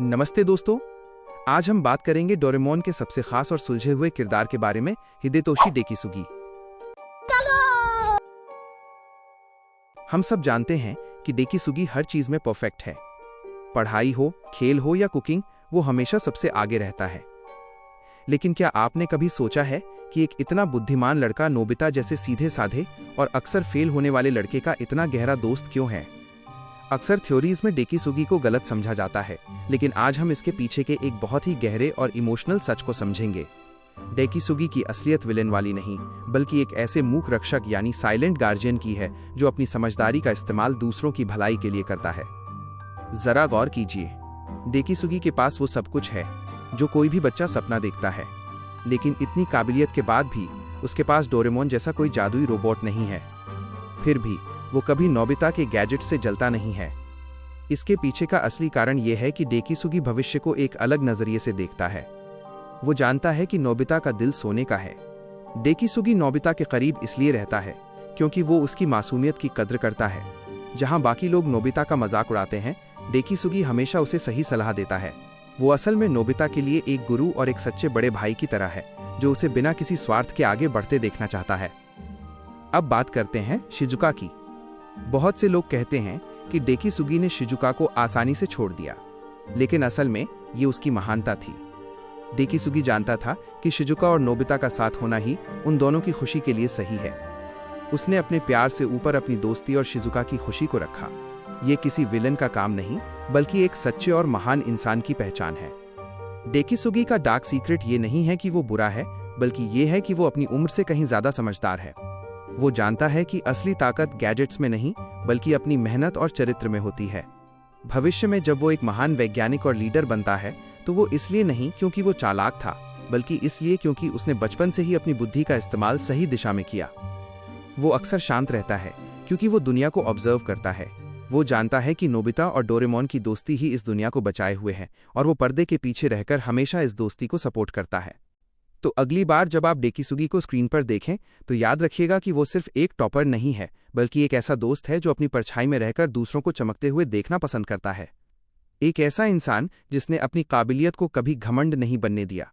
नमस्ते दोस्तों, आज हम बात करेंगे डोरेमोन के सबसे खास और सुलझे हुए किरदार के बारे में, हिदेतोशी डेकिसुगी। हम सब जानते हैं कि डेकिसुगी हर चीज में परफेक्ट है। पढ़ाई हो, खेल हो या कुकिंग, वो हमेशा सबसे आगे रहता है। लेकिन क्या आपने कभी सोचा है कि एक इतना बुद्धिमान लड़का नोबिता जैसे सीधे साधे और अक्सर फेल होने वाले लड़के का इतना गहरा दोस्त क्यों है? अक्सर थ्योरीज में डेकिसुगी को गलत समझा जाता है, लेकिन आज हम इसके पीछे के एक बहुत ही गहरे और इमोशनल सच को समझेंगे। डेकिसुगी की असलियत विलेन वाली नहीं, बल्कि एक ऐसे मूक रक्षक यानी साइलेंट गार्जियन की है जो अपनी समझदारी का इस्तेमाल दूसरों की भलाई के लिए करता है। जरा गौर कीजिए, डेकिसुगी के पास वो सब कुछ है जो कोई भी बच्चा सपना देखता है, लेकिन इतनी काबिलियत के बाद भी उसके पास डोरेमोन जैसा कोई जादुई रोबोट नहीं है। फिर भी वो कभी नोबिता के गैजेट से जलता नहीं है। इसके पीछे का असली कारण यह है कि डेकिसुगी भविष्य को एक अलग नजरिए से देखता है। वो जानता है कि नोबिता का दिल सोने का है। डेकिसुगी नोबिता के करीब इसलिए रहता है क्योंकि वो उसकी मासूमियत की कद्र करता है। जहां बाकी लोग नोबिता का मजाक उड़ाते हैं, डेकिसुगी हमेशा उसे सही सलाह देता है। वो असल में नोबिता के लिए एक गुरु और एक सच्चे बड़े भाई की तरह है, जो उसे बिना किसी स्वार्थ के आगे बढ़ते देखना चाहता है। अब बात करते हैं शिजुका की। बहुत से लोग कहते हैं कि डेकिसुगी ने शिजुका को आसानी से छोड़ दिया, लेकिन असल में ये उसकी महानता थी। डेकिसुगी जानता था कि शिजुका और नोबिता का साथ होना ही उन दोनों की खुशी के लिए सही है। उसने अपने प्यार से ऊपर अपनी दोस्ती और शिजुका की खुशी को रखा। ये किसी विलन का काम नहीं, बल्कि एक सच्चे और महान इंसान की पहचान है। डेकिसुगी का डार्क सीक्रेट ये नहीं है कि वो बुरा है, बल्कि ये है कि वो अपनी उम्र से कहीं ज्यादा समझदार है। वो जानता है कि असली ताकत गैजेट्स में नहीं, बल्कि अपनी मेहनत और चरित्र में होती है। भविष्य में जब वो एक महान वैज्ञानिक और लीडर बनता है, तो वो इसलिए नहीं क्योंकि वो चालाक था, बल्कि इसलिए क्योंकि उसने बचपन से ही अपनी बुद्धि का इस्तेमाल सही दिशा में किया। वो अक्सर शांत रहता है क्योंकि वो दुनिया को ऑब्जर्व करता है। वो जानता है कि नोबिता और डोरेमोन की दोस्ती ही इस दुनिया को बचाए हुए है, और वो पर्दे के पीछे रहकर हमेशा इस दोस्ती को सपोर्ट करता है। तो अगली बार जब आप डेकिसुगी को स्क्रीन पर देखें, तो याद रखिएगा कि वो सिर्फ एक टॉपर नहीं है, बल्कि एक ऐसा दोस्त है जो अपनी परछाई में रहकर दूसरों को चमकते हुए देखना पसंद करता है। एक ऐसा इंसान जिसने अपनी काबिलियत को कभी घमंड नहीं बनने दिया।